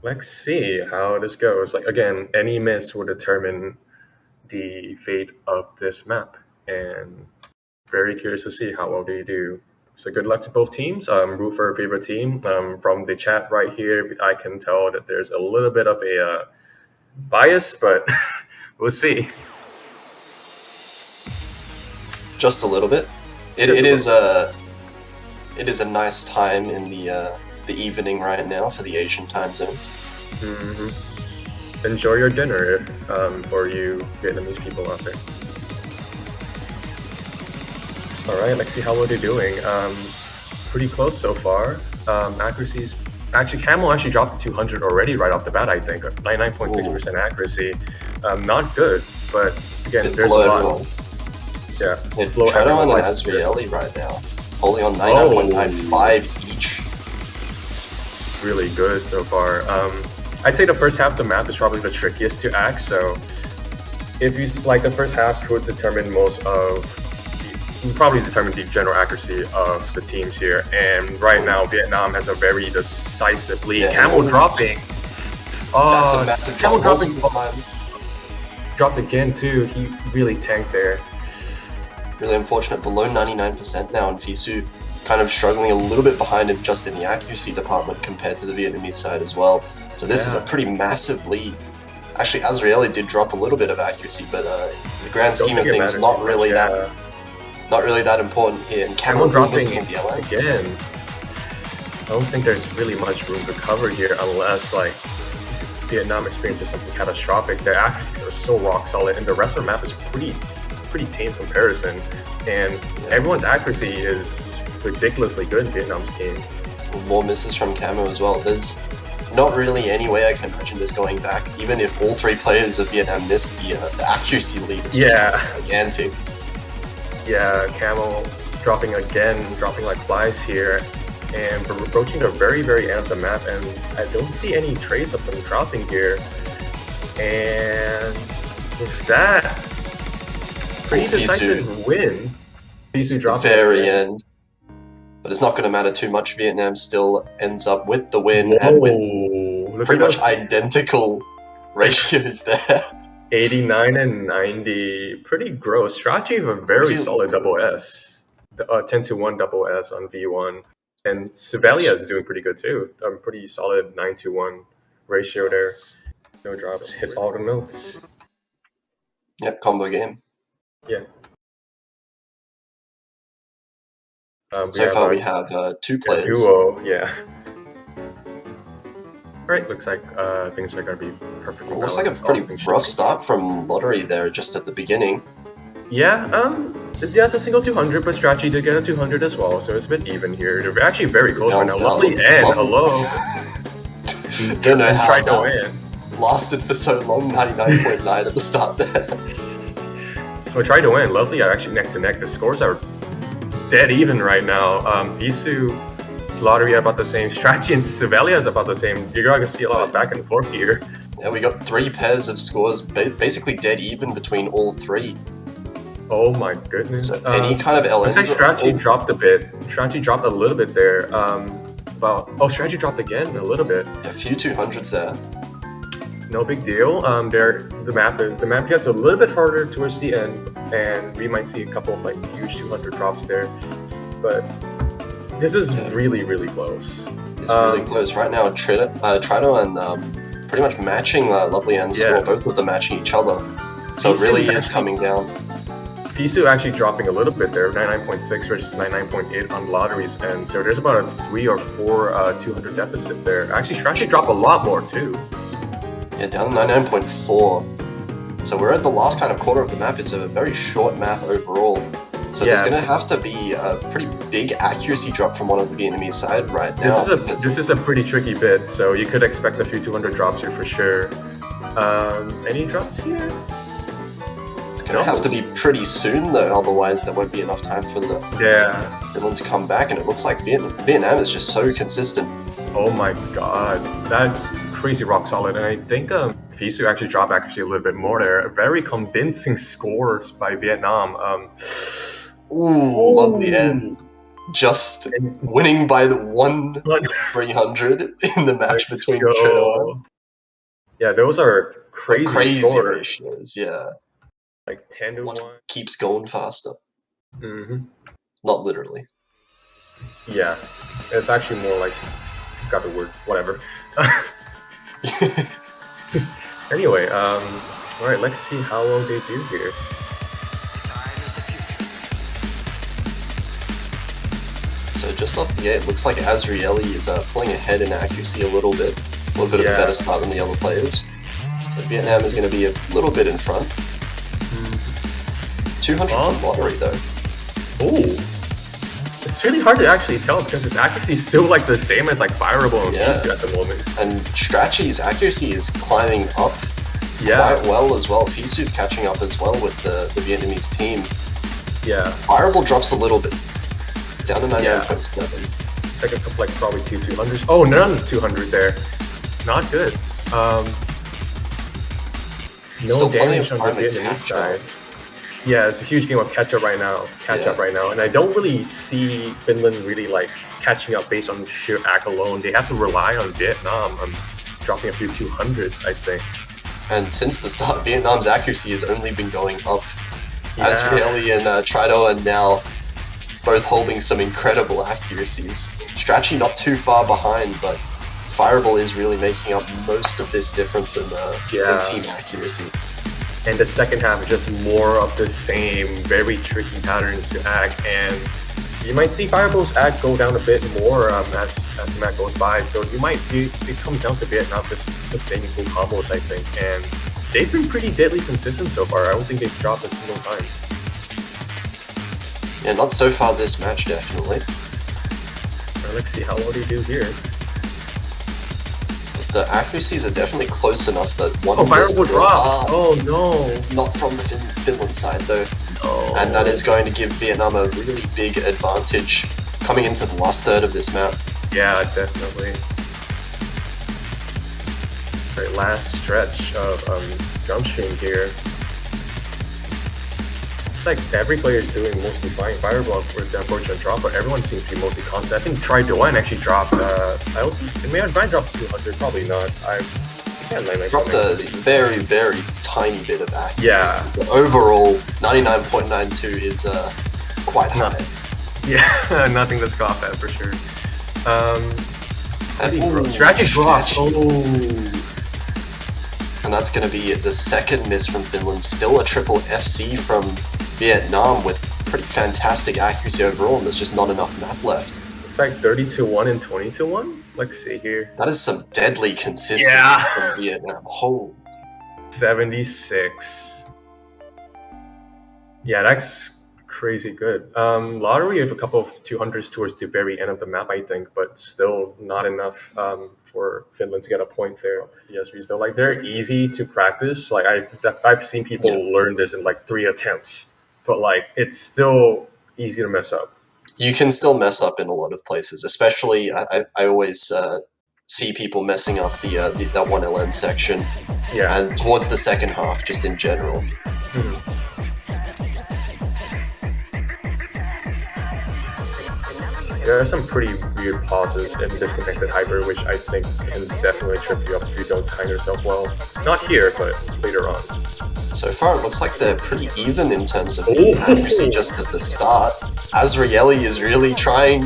Let's see how this goes. Like again, any miss will determine the fate of this map, and very curious to see how well they do. So good luck to both teams. Root for a favorite team. From the chat right here, I can tell that there's a little bit of a bias, but we'll see. Just a little bit. It is a nice time in the evening right now for the Asian time zones. Enjoy your dinner for you Vietnamese people out there. All right, let's see how well they're doing. Pretty close so far. Accuracies. Actually, Camel actually dropped to 200 already right off the bat, I think. 99.6% accuracy. Not good, but again, there's a lot. Everyone. Yeah. Tredo and GIǳI right now, holding on 99.95 each. Really good so far. I'd say the first half of the map is probably the trickiest to act, so if you like the first half would determine probably determine the general accuracy of the teams here. And right now, Vietnam has a very decisive lead. Camel dropping. That's a massive drop. Dropped again too. He really tanked there. Really unfortunate. Below 99% now, and Fisu kind of struggling a little bit behind him just in the accuracy department compared to the Vietnamese side as well. So this is a pretty massive lead. Actually, GIǳI did drop a little bit of accuracy, but in the grand scheme of things, not really that important here. And Camel dropping the LMs. Again. I don't think there's really much room to cover here unless like Vietnam experiences something catastrophic. Their accuracies are so rock solid, and the rest of the map is pretty tame comparison. And everyone's accuracy is ridiculously good in Vietnam's team. More misses from Camo as well. There's not really any way I can imagine this going back. Even if all three players of Vietnam miss, the accuracy lead is just gigantic. Yeah, Camel dropping like flies here, and we're approaching the very, very end of the map, and I don't see any trace of them dropping here. And with that, pretty decisive win. Fisu dropping the very end. But it's not going to matter too much. Vietnam still ends up with the win and with pretty much identical ratios there. 89 and 90, pretty gross. Strategy of a very solid double S. 10-1 double S on V1. And Sevalia is doing pretty good too. Pretty solid 9-1 ratio there. No drops, hit all the notes. Yep, combo game. Yeah. So far we have two players. Duo, yeah. Alright, looks like things are going to be perfectly balanced. Looks like a pretty rough start from Lottery there just at the beginning. Yeah, it's a single 200, but Strategy did get a 200 as well, so it's a bit even here. They're actually very close right now. Lovely and hello. Don't know how that lasted for so long, 99.9 at the start there. So I tried to win. Lovely are actually neck to neck. The scores are dead even right now. Fisu, Lottery are about the same. Strategy and Sevalia is about the same. You're going to see a lot of back and forth here. Yeah, we got three pairs of scores, basically dead even between all three. Oh my goodness. So any kind of LN. Looks like Strategy dropped a bit. Strategy dropped a little bit there. Strategy dropped again a little bit. Yeah, a few 200s there. No big deal. The map gets a little bit harder towards the end, and we might see a couple of like huge 200 drops there. But this is really, really close. It's really close right now. Trido and pretty much matching Lovely and Score, both of them matching each other. So Fisu it really is coming down. Fisu actually dropping a little bit there, 99.6 versus 99.8 on Lottery's end. So there's about a 3 or 4 200 deficit there. Actually, Strategy dropped a lot more too. Yeah, down to 99.4. So we're at the last kind of quarter of the map. It's a very short map overall. So there's going to have to be a pretty big accuracy drop from one of the Vietnamese side right now. This is a pretty tricky bit, so you could expect a few 200 drops here for sure. Any drops here? It's going to have to be pretty soon though, otherwise there won't be enough time for the villain to come back, and it looks like Vietnam is just so consistent. Oh my god, that's crazy rock solid, and I think Fisu actually dropped accuracy a little bit more there. Very convincing scores by Vietnam. Love the end. just winning by the 1-300 in the match between Trino. Yeah, those are crazy scores. Ratios, yeah. Like 10-1. Keeps going faster. Mm-hmm. Not literally. Yeah, it's actually more like, got the word, whatever. Anyway, alright, let's see how well they do here. So just off the gate, it looks like GIØI is pulling ahead in accuracy a little bit of a better start than the other players. So Vietnam is going to be a little bit in front. 200 from lottery though. Ooh. It's really hard to actually tell because his accuracy is still like the same as like Fireable and VSU at the moment. And Strachey's accuracy is climbing up quite well as well. Fisu's catching up as well with the Vietnamese team. Yeah. Fireable drops a little bit. Down to 99.7. Like a couple, like probably 200s. Oh, none 200 there. Not good. No damage on the Vietnamese side. Yeah, it's a huge game of catch up right now. And I don't really see Finland really like catching up based on sheer act alone. They have to rely on Vietnam on dropping a few 200s, I think. And since the start, Vietnam's accuracy has only been going up. GIØI and Trino are now both holding some incredible accuracies. Strachey not too far behind, but Fireable is really making up most of this difference in team accuracy. And the second half is just more of the same, very tricky patterns to act, and you might see Fireball's act go down a bit more as the match goes by. So it comes down to Vietnam just the same cool combos, I think, and they've been pretty deadly consistent so far. I don't think they've dropped a single time. Yeah, not so far this match, definitely. Well, let's see how well they do here. The accuracies are definitely close enough that one Fireball drop! Oh no! Not from the Finland side though. No. And that is going to give Vietnam a really big advantage coming into the last third of this map. Yeah, definitely. Right, last stretch of jump stream here. It's like every player is doing mostly fine. Fireball with the unfortunate drop, but everyone seems to be mostly constant. I think GIØI actually dropped, I don't think, it may have dropped 200, probably not. Dropped a very, very tiny bit of accuracy. Yeah. But overall, 99.92 is quite high. Yeah, nothing to scoff at for sure. Strategy drop. And that's going to be the second miss from Finland. Still a triple FC from Vietnam with pretty fantastic accuracy overall, and there's just not enough map left. It's like 30-1 and 20-1. Let's see here. That is some deadly consistency from Vietnam. Holy. 76. Yeah, that's crazy good. Lottery have a couple of 200s towards the very end of the map, I think, but still not enough for Finland to get a point there. Yes, though, like they're easy to practice. Like I've seen people learn this in like 3 attempts, but like it's still easy to mess up. You can still mess up in a lot of places, especially I always see people messing up that 1LN section. Yeah. And towards the second half, just in general. Mm-hmm. There are some pretty weird pauses in disconnected hyper, which I think can definitely trip you up if you don't time yourself well. Not here, but later on. So far, it looks like they're pretty even in terms of the accuracy just at the start. GIØI is really trying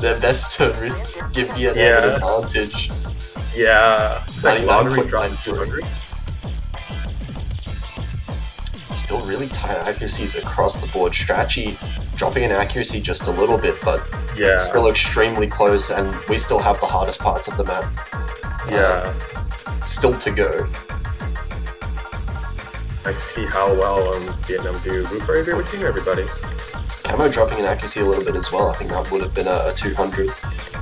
their best to really give Vietnam an advantage. Yeah, it's like lottery dropping 200. Still really tight accuracies across the board. Strachey dropping in accuracy just a little bit, but still extremely close, and we still have the hardest parts of the map. Still to go. Let's see how well Vietnam do. Root for your favorite team, everybody. Camo dropping in accuracy a little bit as well. I think that would have been a 200.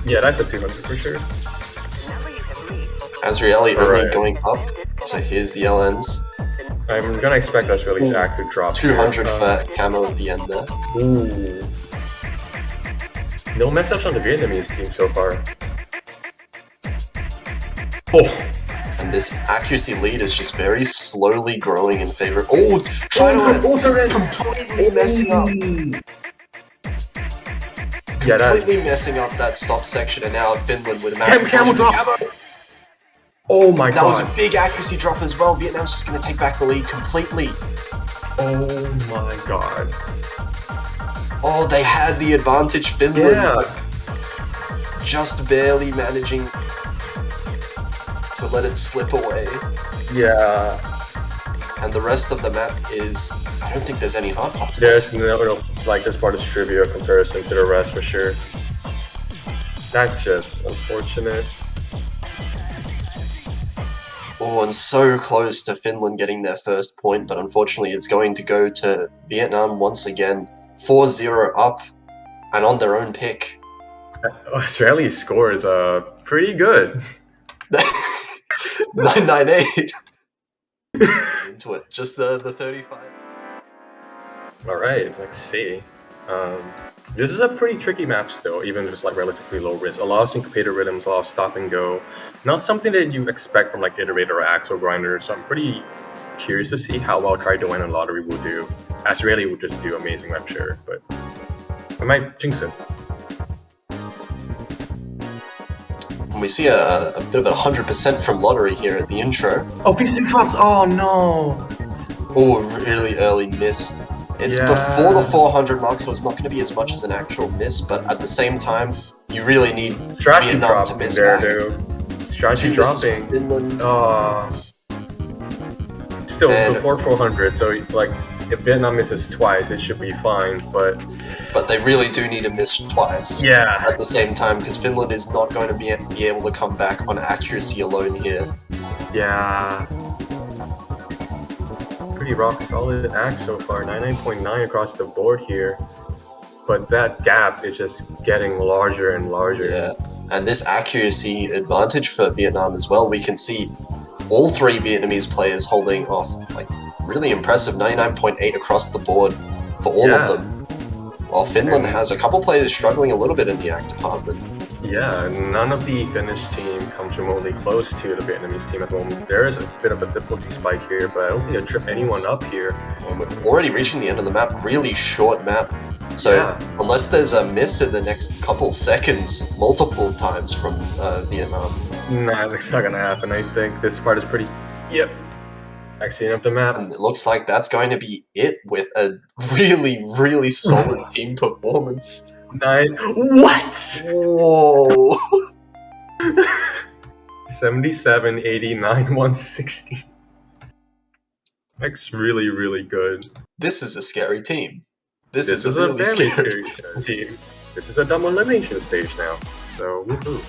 Yeah, that's a 200 for sure. GIØI only going up, so here's the LNs. I'm gonna expect GIØI to actually drop 200 for Camo at the end there. Ooh. No mess ups on the Vietnamese team so far. And this accuracy lead is just very slowly growing in favor of... Trino completely messing up. Yeah, completely messing up that stop section, and now Finland with a massive camel drop. Oh my god. That was a big accuracy drop as well. Vietnam's just going to take back the lead completely. Oh my god. Oh, they had the advantage, Finland. Yeah. Just barely managing to let it slip away. Yeah. And the rest of the map is, I don't think there's any hard parts. There's no, like, this part is trivia comparison to the rest for sure. That's just unfortunate. Oh, and so close to Finland getting their first point, but unfortunately it's going to go to Vietnam once again. 4-0 up, and on their own pick. Australia's score is pretty good. 998. Into it, just the 35. All right, let's see. This is a pretty tricky map still, even just like relatively low risk. A lot of syncopated rhythms, a lot of stop and go. Not something that you expect from like Iterator or Axle Grinder, so I'm pretty curious to see how well Try to Win and Lottery will do. Australia will just do amazing, I'm sure, but I might jinx it. We see a bit of a 100% from Lottery here at the intro. Oh, VC drops! Oh no! Oh, really early miss. It's before the 400 mark, so it's not going to be as much as an actual miss, but at the same time, you really need Vietnam to miss back. Strategy dropping. Finland. Still before 400, so like if Vietnam misses twice, it should be fine, but they really do need to miss twice. Yeah. At the same time, because Finland is not going to be able to come back on accuracy alone here. Yeah. Pretty rock solid axe so far, 99.9 across the board here, but that gap is just getting larger and larger. Yeah, and this accuracy advantage for Vietnam as well, we can see all three Vietnamese players holding off like really impressive 99.8 across the board for all of them, while Finland has a couple players struggling a little bit in the act department. Yeah, none of the Finnish team comes remotely close to the Vietnamese team at the moment. There is a bit of a difficulty spike here, but I don't think it'll trip anyone up here. We're already reaching the end of the map, really short map. So unless there's a miss in the next couple seconds, multiple times from Vietnam. Nah, that's not gonna happen. I think this part is pretty, vaccine of the map. And it looks like that's going to be it with a really, really solid team performance. What? Whoa! 77, 89, 160. That's really, really good. This is a scary team. This is a really very scary team. This is a dumb elimination stage now, so woohoo.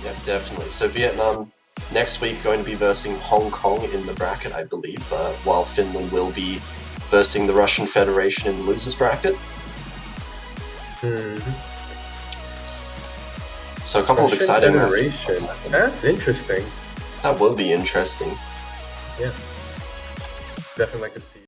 Yeah, definitely. So Vietnam next week going to be versing Hong Kong in the bracket, I believe, while Finland will be versing the Russian Federation in the losers bracket. So a couple of exciting matches. That's interesting. That will be interesting. Yeah. Definitely like to see.